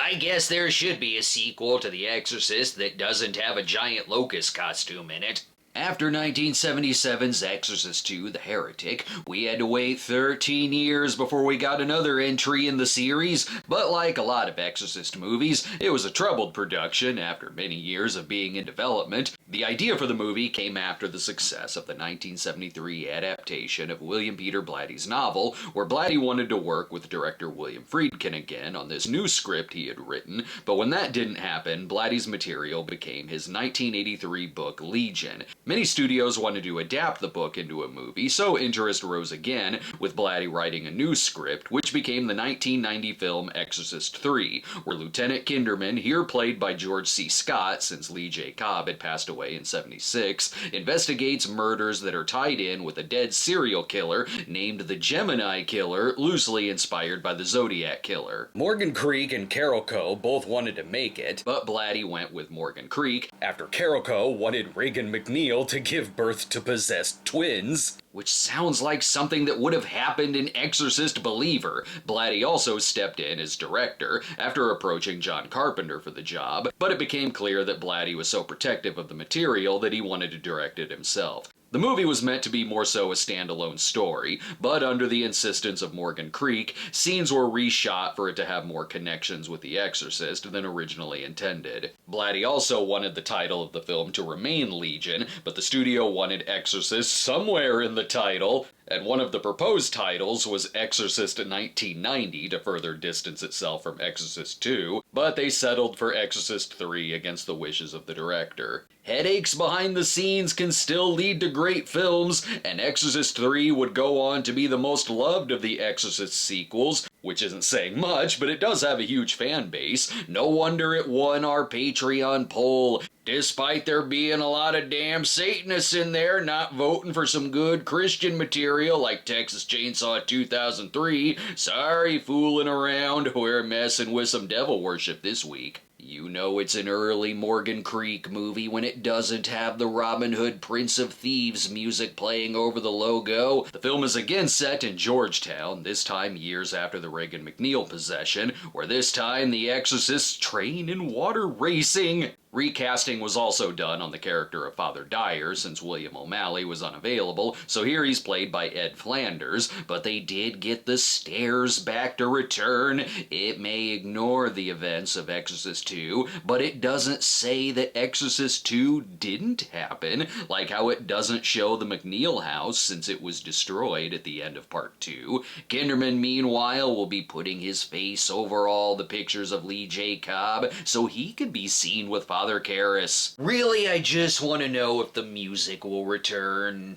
I guess there should be a sequel to The Exorcist that doesn't have a giant locust costume in it. After 1977's Exorcist II: The Heretic, we had to wait 13 years before we got another entry in the series, but like a lot of Exorcist movies, it was a troubled production after many years of being in development. The idea for the movie came after the success of the 1973 adaptation of William Peter Blatty's novel, where Blatty wanted to work with director William Friedkin again on this new script he had written, but when that didn't happen, Blatty's material became his 1983 book Legion. Many studios wanted to adapt the book into a movie, so interest rose again, with Blatty writing a new script, which became the 1990 film Exorcist III, where Lieutenant Kinderman, here played by George C. Scott since Lee J. Cobb had passed away in '76, investigates murders that are tied in with a dead serial killer named the Gemini Killer, loosely inspired by the Zodiac Killer. Morgan Creek and Carol Coe both wanted to make it, but Blatty went with Morgan Creek after Carol Coe wanted Regan McNeil to give birth to possessed twins. Which sounds like something that would have happened in Exorcist Believer. Blatty also stepped in as director after approaching John Carpenter for the job, but it became clear that Blatty was so protective of the material that he wanted to direct it himself. The movie was meant to be more so a standalone story, but under the insistence of Morgan Creek, scenes were reshot for it to have more connections with The Exorcist than originally intended. Blatty also wanted the title of the film to remain Legion, but the studio wanted Exorcist somewhere in the title, and one of the proposed titles was Exorcist 1990 to further distance itself from Exorcist II, but they settled for Exorcist III against the wishes of the director. Headaches behind the scenes can still lead to great films, and Exorcist III would go on to be the most loved of the Exorcist sequels, which isn't saying much, but it does have a huge fan base. No wonder it won our Patreon poll, despite there being a lot of damn Satanists in there not voting for some good Christian material like Texas Chainsaw 2003. Sorry, fooling around, we're messing with some devil worship this week. You know it's an early Morgan Creek movie when it doesn't have the Robin Hood Prince of Thieves music playing over the logo. The film is again set in Georgetown, this time years after the Regan McNeil possession, where this time the exorcists train in water racing. Recasting was also done on the character of Father Dyer since William O'Malley was unavailable, so here he's played by Ed Flanders, but they did get the stairs back to return. It may ignore the events of Exorcist II, but it doesn't say that Exorcist II didn't happen, like how it doesn't show the McNeil house since it was destroyed at the end of Part 2. Kinderman, meanwhile, will be putting his face over all the pictures of Lee J. Cobb so he could be seen with Father Karras. Really, I just want to know if the music will return.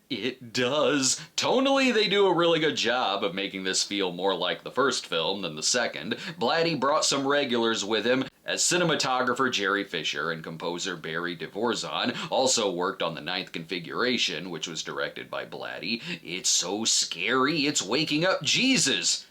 It does. Tonally, they do a really good job of making this feel more like the first film than the second. Blatty brought some regulars with him, as cinematographer Jerry Fisher and composer Barry Dvorzan also worked on the ninth configuration, which was directed by Blatty. It's so scary, it's waking up Jesus!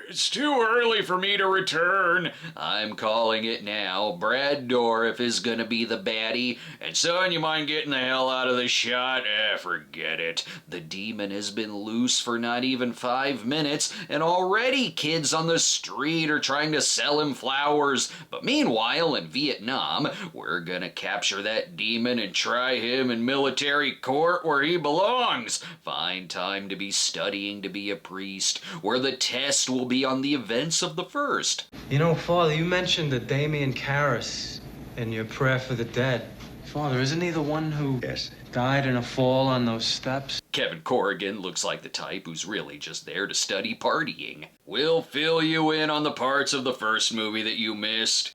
It's too early for me to return. I'm calling it now. Brad Dourif is gonna be the baddie. And son, you mind getting the hell out of the shot? Forget it. The demon has been loose for not even 5 minutes, and already kids on the street are trying to sell him flowers. But meanwhile, in Vietnam, we're gonna capture that demon and try him in military court where he belongs. Find time to be studying to be a priest, where the test will be on the events of the first. You know, Father, you mentioned the Damien Karras in your prayer for the dead. Father, isn't he the one who died in a fall on those steps? Kevin Corrigan looks like the type who's really just there to study partying. We'll fill you in on the parts of the first movie that you missed.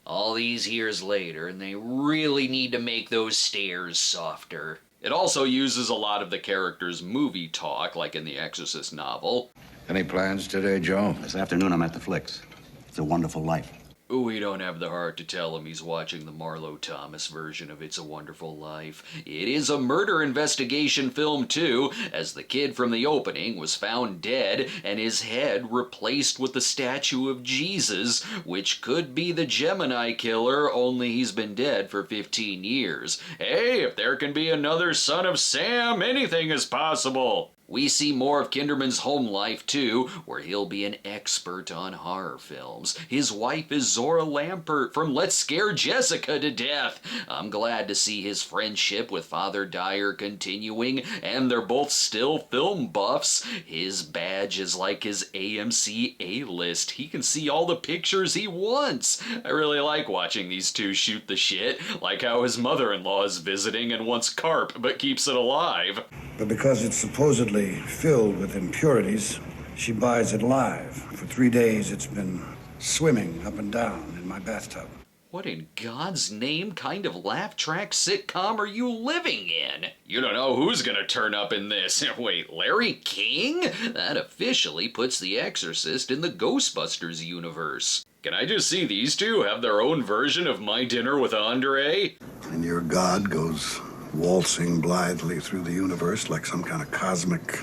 All these years later, and they really need to make those stairs softer. It also uses a lot of the characters' movie talk, like in the Exorcist novel. Any plans today, Joe? This afternoon I'm at the Flicks. It's a Wonderful Life. We don't have the heart to tell him he's watching the Marlo Thomas version of It's a Wonderful Life. It is a murder investigation film too, as the kid from the opening was found dead and his head replaced with the statue of Jesus, which could be the Gemini killer, only he's been dead for 15 years. Hey, if there can be another Son of Sam, anything is possible. We see more of Kinderman's home life too, where he'll be an expert on horror films. His wife is Zora Lampert from Let's Scare Jessica to Death. I'm glad to see his friendship with Father Dyer continuing, and they're both still film buffs. His badge is like his AMC A-list. He can see all the pictures he wants. I really like watching these two shoot the shit, like how his mother-in-law is visiting and wants carp but keeps it alive. But because it's supposedly filled with impurities, she buys it live. For 3 days, it's been swimming up and down in my bathtub. What in God's name kind of laugh track sitcom are you living in? You don't know who's gonna turn up in this. Wait, Larry King? That officially puts The Exorcist in the Ghostbusters universe. Can I just see these two have their own version of My Dinner with Andre? And your god goes waltzing blithely through the universe like some kind of cosmic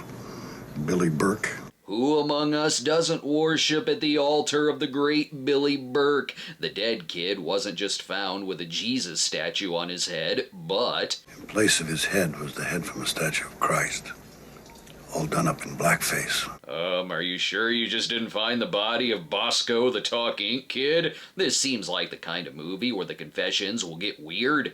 Billy Burke. Who among us doesn't worship at the altar of the great Billy Burke? The dead kid wasn't just found with a Jesus statue on his head, but... In place of his head was the head from a statue of Christ, all done up in blackface. Are you sure you just didn't find the body of Bosco the Talk Ink Kid? This seems like the kind of movie where the confessions will get weird.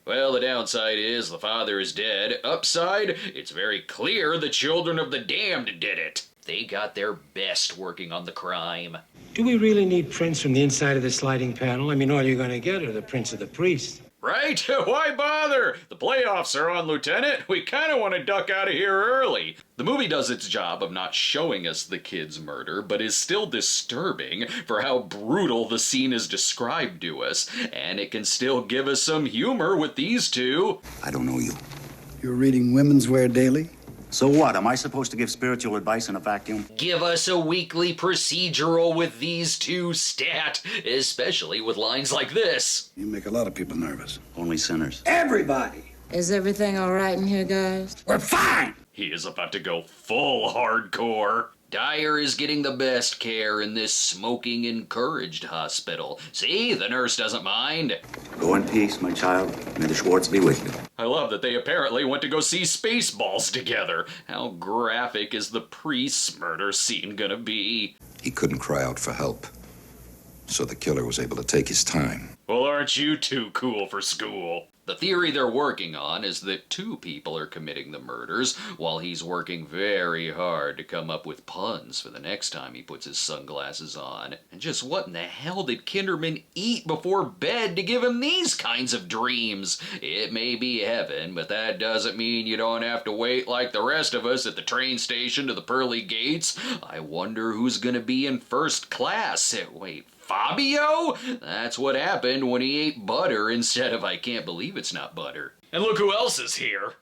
Well, the downside is the father is dead. Upside, it's very clear the children of the damned did it. They got their best working on the crime. Do we really need prints from the inside of the sliding panel? I mean, all you're going to get are the prints of the priest. Right? Why bother? The playoffs are on, Lieutenant. We kind of want to duck out of here early. The movie does its job of not showing us the kid's murder, but is still disturbing for how brutal the scene is described to us, and it can still give us some humor with these two. I don't know you. You're reading Women's Wear Daily? So what? Am I supposed to give spiritual advice in a vacuum? Give us a weekly procedural with these two stat, especially with lines like this. You make a lot of people nervous. Only sinners. Everybody! Is everything all right in here, guys? We're fine! He is about to go full hardcore. Dyer is getting the best care in this smoking-encouraged hospital. See, the nurse doesn't mind. Go in peace, my child. May the Schwartz be with you. I love that they apparently went to go see Spaceballs together. How graphic is the priest's murder scene gonna be? He couldn't cry out for help, so the killer was able to take his time. Well, aren't you too cool for school? The theory they're working on is that two people are committing the murders, while he's working very hard to come up with puns for the next time he puts his sunglasses on. And just what in the hell did Kinderman eat before bed to give him these kinds of dreams? It may be heaven, but that doesn't mean you don't have to wait like the rest of us at the train station to the pearly gates. I wonder who's gonna be in first class. Wait, Fabio? That's what happened when he ate butter instead of I can't believe it's not butter. And look who else is here.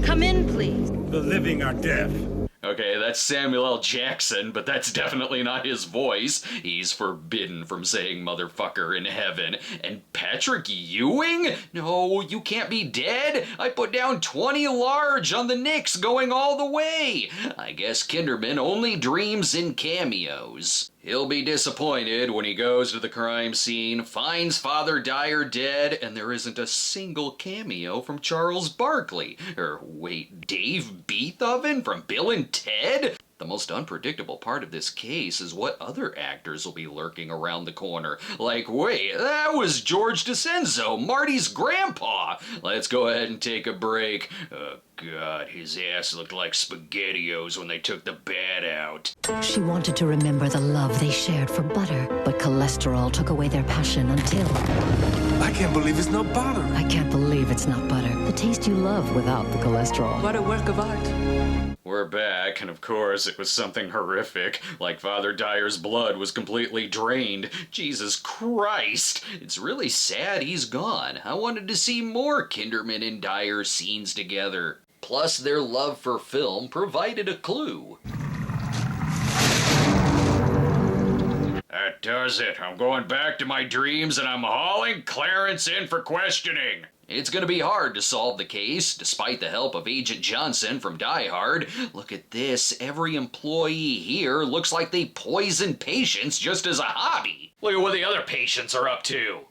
Come in, please. The living are dead. Okay, that's Samuel L. Jackson, but that's definitely not his voice. He's forbidden from saying motherfucker in heaven. And Patrick Ewing? No, you can't be dead. I put down 20 large on the Knicks going all the way. I guess Kinderman only dreams in cameos. He'll be disappointed when he goes to the crime scene, finds Father Dyer dead, and there isn't a single cameo from Charles Barkley. Or wait, Dave Beethoven from Bill and Ted? The most unpredictable part of this case is what other actors will be lurking around the corner. Like, wait, that was George DeCenzo, Marty's grandpa. Let's go ahead and take a break. Oh, God, his ass looked like SpaghettiOs when they took the bat out. She wanted to remember the love they shared for butter, but cholesterol took away their passion until... I can't believe it's not butter. I can't believe it's not butter. The taste you love without the cholesterol. What a work of art. We're back, and of course it was something horrific, like Father Dyer's blood was completely drained. Jesus Christ! It's really sad he's gone. I wanted to see more Kinderman and Dyer scenes together. Plus, their love for film provided a clue. That does it. I'm going back to my dreams and I'm hauling Clarence in for questioning. It's going to be hard to solve the case, despite the help of Agent Johnson from Die Hard. Look at this. Every employee here looks like they poison patients just as a hobby. Look at what the other patients are up to.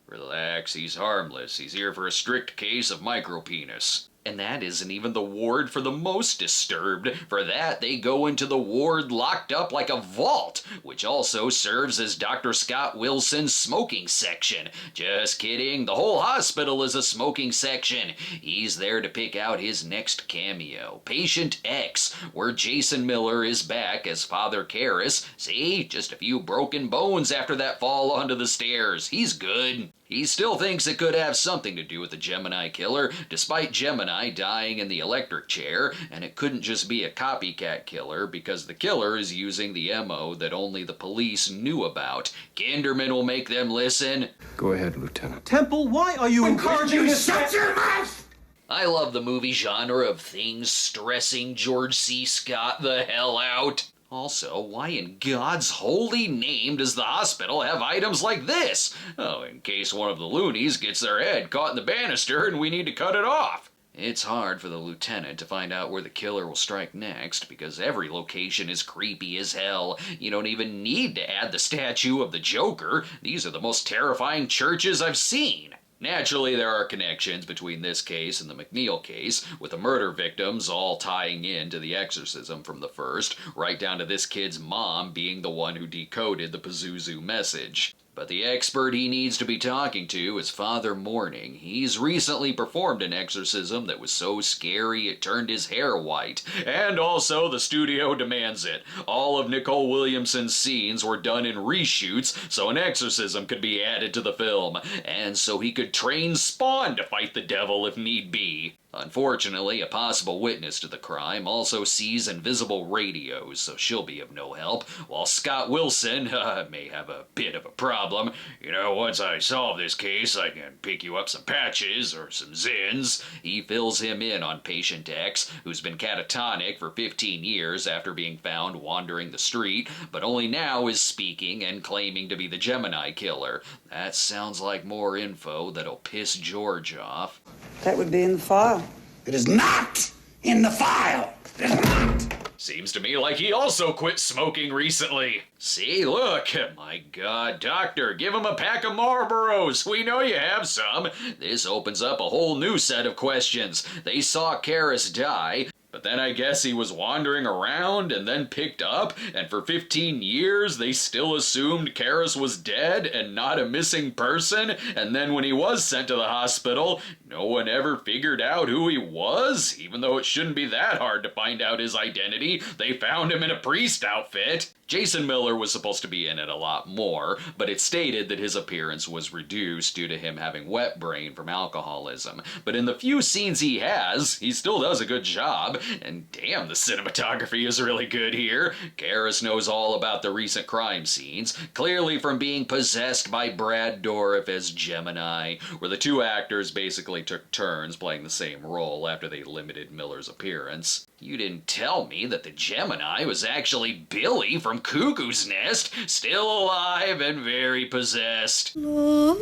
Relax, he's harmless. He's here for a strict case of micropenis. And that isn't even the ward for the most disturbed. For that, they go into the ward locked up like a vault, which also serves as Dr. Scott Wilson's smoking section. Just kidding, the whole hospital is a smoking section. He's there to pick out his next cameo, Patient X, where Jason Miller is back as Father Karras. See, just a few broken bones after that fall onto the stairs. He's good. He still thinks it could have something to do with the Gemini killer, despite Gemini dying in the electric chair, and it couldn't just be a copycat killer because the killer is using the MO that only the police knew about. Kinderman will make them listen. Go ahead, Lieutenant. Temple, why are you encouraging this? Shut your mouth! I love the movie genre of things stressing George C. Scott the hell out. Also, why in God's holy name does the hospital have items like this? Oh, in case one of the loonies gets their head caught in the banister and we need to cut it off. It's hard for the lieutenant to find out where the killer will strike next because every location is creepy as hell. You don't even need to add the statue of the Joker. These are the most terrifying churches I've seen. Naturally, there are connections between this case and the McNeil case, with the murder victims all tying in to the exorcism from the first, right down to this kid's mom being the one who decoded the Pazuzu message. But the expert he needs to be talking to is Father Morning. He's recently performed an exorcism that was so scary it turned his hair white. And also, the studio demands it. All of Nicole Williamson's scenes were done in reshoots so an exorcism could be added to the film, and so he could train Spawn to fight the devil if need be. Unfortunately, a possible witness to the crime also sees invisible radios, so she'll be of no help, while Scott Wilson may have a bit of a problem. You know, once I solve this case, I can pick you up some patches or some zins. He fills him in on Patient X, who's been catatonic for 15 years after being found wandering the street, but only now is speaking and claiming to be the Gemini killer. That sounds like more info that'll piss George off. That would be in the file. It is not in the file. It is not. Seems to me like he also quit smoking recently. See, look. My God, Doctor, give him a pack of Marlboros. We know you have some. This opens up a whole new set of questions. They saw Karras die, but then I guess he was wandering around and then picked up, and for 15 years they still assumed Karras was dead and not a missing person, and then when he was sent to the hospital, no one ever figured out who he was, even though it shouldn't be that hard to find out his identity. They found him in a priest outfit. Jason Miller was supposed to be in it a lot more, but it stated that his appearance was reduced due to him having wet brain from alcoholism. But in the few scenes he has, he still does a good job, and damn, the cinematography is really good here. Karras knows all about the recent crime scenes, clearly from being possessed by Brad Dourif as Gemini, where the two actors basically took turns playing the same role after they limited Miller's appearance. You didn't tell me that the Gemini was actually Billy from Cuckoo's Nest, still alive and very possessed. Well,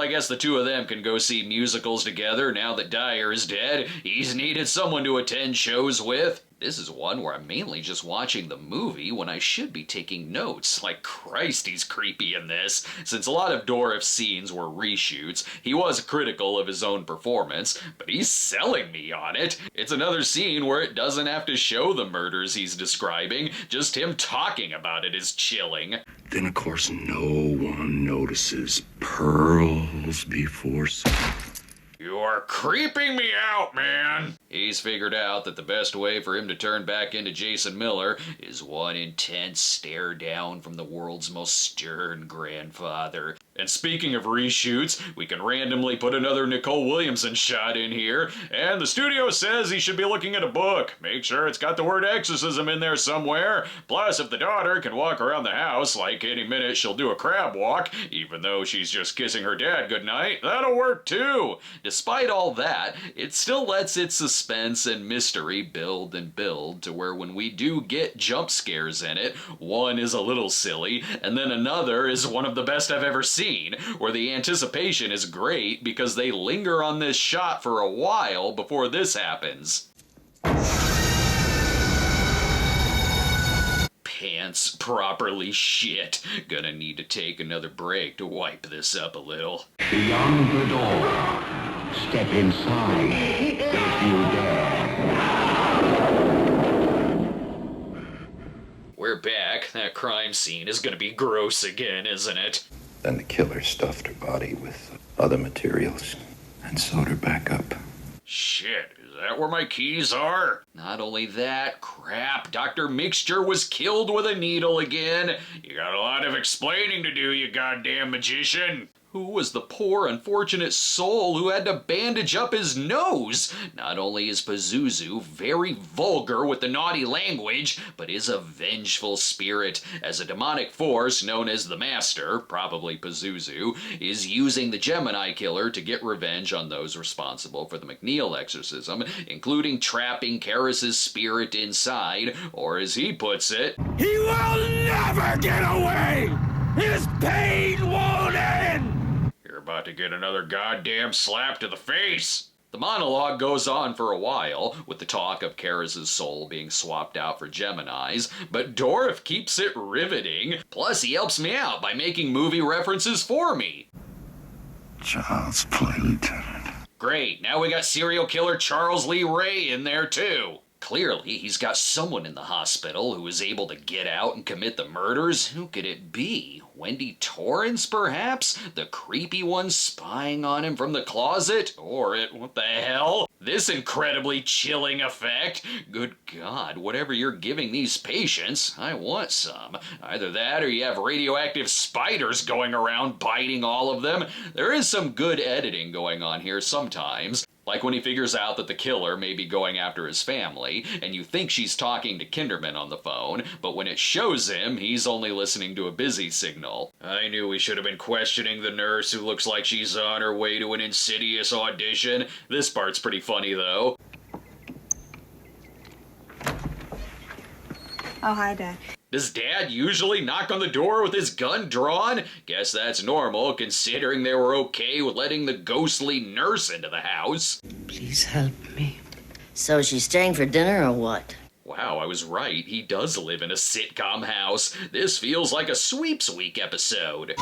I guess the two of them can go see musicals together now that Dyer is dead. He's needed someone to attend shows with. This is one where I'm mainly just watching the movie when I should be taking notes. Like, Christ, he's creepy in this. Since a lot of Dourif's scenes were reshoots, he was critical of his own performance, but he's selling me on it. It's another scene where it doesn't have to show the murders he's describing, just him talking about it is chilling. Then, of course, no one notices pearls before sun. You're creeping me out, man! He's figured out that the best way for him to turn back into Jason Miller is one intense stare down from the world's most stern grandfather. And speaking of reshoots, we can randomly put another Nicole Williamson shot in here, and the studio says he should be looking at a book. Make sure it's got the word exorcism in there somewhere. Plus, if the daughter can walk around the house, like any minute she'll do a crab walk, even though she's just kissing her dad goodnight, that'll work too. Despite all that, it still lets its suspense and mystery build and build to where when we do get jump scares in it, one is a little silly, and then another is one of the best I've ever seen, where the anticipation is great because they linger on this shot for a while before this happens. Pants properly shit. Gonna need to take another break to wipe this up a little. Beyond the door. Step inside if you dare. We're back. That crime scene is gonna be gross again, isn't it? Then the killer stuffed her body with other materials and sewed her back up. Shit, is that where my keys are? Not only that, crap, Dr. Mixture was killed with a needle again. You got a lot of explaining to do, you goddamn magician. Who was the poor, unfortunate soul who had to bandage up his nose? Not only is Pazuzu very vulgar with the naughty language, but is a vengeful spirit, as a demonic force known as the Master, probably Pazuzu, is using the Gemini killer to get revenge on those responsible for the McNeil exorcism, including trapping Karras's spirit inside, or as he puts it, He will never get away! His pain won't end! You're about to get another goddamn slap to the face. The monologue goes on for a while, with the talk of Karras's soul being swapped out for Gemini's, but Dorff keeps it riveting. Plus, he helps me out by making movie references for me. Child's play, Lieutenant. Great, now we got serial killer Charles Lee Ray in there too. Clearly, he's got someone in the hospital who is able to get out and commit the murders. Who could it be? Wendy Torrance, perhaps? The creepy one spying on him from the closet? Or what the hell? This incredibly chilling effect? Good God, whatever you're giving these patients, I want some. Either that or you have radioactive spiders going around biting all of them. There is some good editing going on here sometimes. Like when he figures out that the killer may be going after his family, and you think she's talking to Kinderman on the phone, but when it shows him, he's only listening to a busy signal. I knew we should have been questioning the nurse who looks like she's on her way to an insidious audition. This part's pretty funny, though. Oh, hi, Dad. Does Dad usually knock on the door with his gun drawn? Guess that's normal, considering they were okay with letting the ghostly nurse into the house. Please help me. So she's staying for dinner or what? Wow, I was right. He does live in a sitcom house. This feels like a Sweeps Week episode.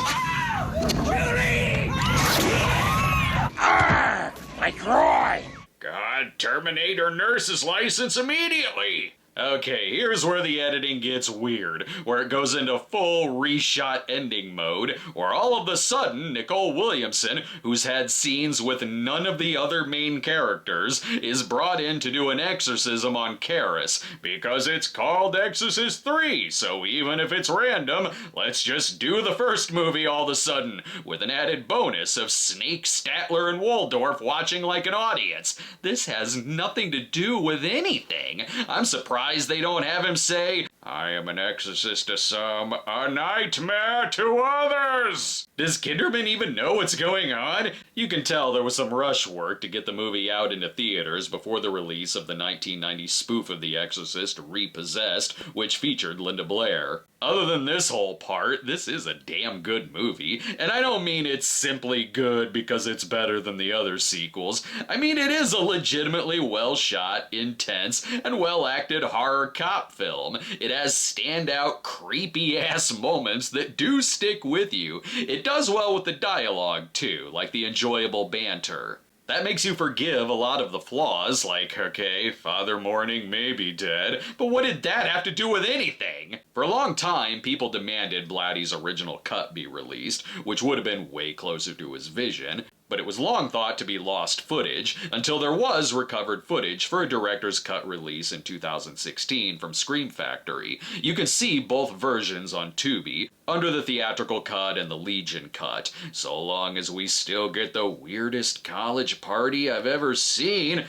Like Roy! God, terminate her nurse's license immediately! Okay, here's where the editing gets weird, where it goes into full reshot ending mode, where all of a sudden Nicole Williamson, who's had scenes with none of the other main characters, is brought in to do an exorcism on Karras, because it's called Exorcist III, so even if it's random, let's just do the first movie all of a sudden, with an added bonus of Snake, Statler, and Waldorf watching like an audience. This has nothing to do with anything. I'm surprised they don't have him say, I am an exorcist to some, a nightmare to others. Does Kinderman even know what's going on? You can tell there was some rush work to get the movie out into theaters before the release of the 1990 spoof of The Exorcist, Repossessed, which featured Linda Blair. Other than this whole part, this is a damn good movie, and I don't mean it's simply good because it's better than the other sequels. I mean it is a legitimately well-shot, intense, and well-acted horror cop film. It has standout, creepy-ass moments that do stick with you. It does well with the dialogue, too, like the enjoyable banter. That makes you forgive a lot of the flaws, like, okay, Father Morning may be dead, but what did that have to do with anything? For a long time, people demanded Blatty's original cut be released, which would have been way closer to his vision, but it was long thought to be lost footage until there was recovered footage for a director's cut release in 2016 from Scream Factory. You can see both versions on Tubi, under the theatrical cut and the Legion cut. So long as we still get the weirdest college party I've ever seen,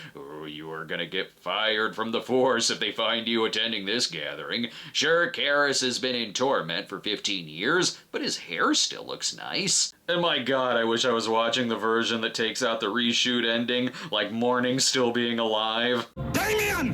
you are gonna get fired from the force if they find you attending this gathering. Sure, Karras has been in torment for 15 years, but his hair still looks nice. And my god, I wish I was watching the version that takes out the reshoot ending, like Morning still being alive. Damien!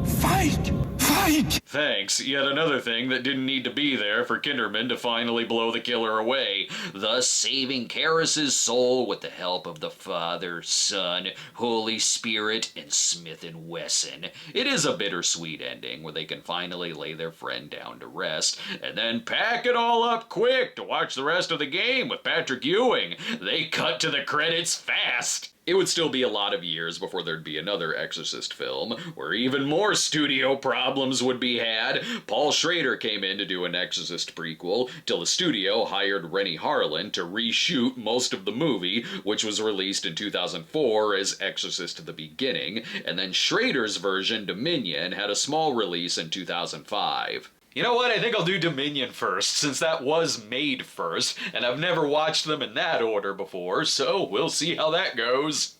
Fight! Fight! Thanks, yet another thing that didn't need to be there for Kinderman to finally blow the killer away, thus saving Karras' soul with the help of the Father, Son, Holy Spirit, and Smith & Wesson. It is a bittersweet ending where they can finally lay their friend down to rest, and then pack it all up quick to watch the rest of the game with Patrick Ewing. They cut to the credits fast. It would still be a lot of years before there'd be another Exorcist film, where even more studio problems would be had. Paul Schrader came in to do an Exorcist prequel, till the studio hired Rennie Harlan to reshoot most of the movie, which was released in 2004 as Exorcist the Beginning, and then Schrader's version, Dominion, had a small release in 2005. You know what, I think I'll do Dominion first, since that was made first, and I've never watched them in that order before, so we'll see how that goes.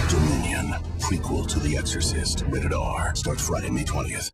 Dominion, prequel to The Exorcist, rated R, starts Friday, May 20th.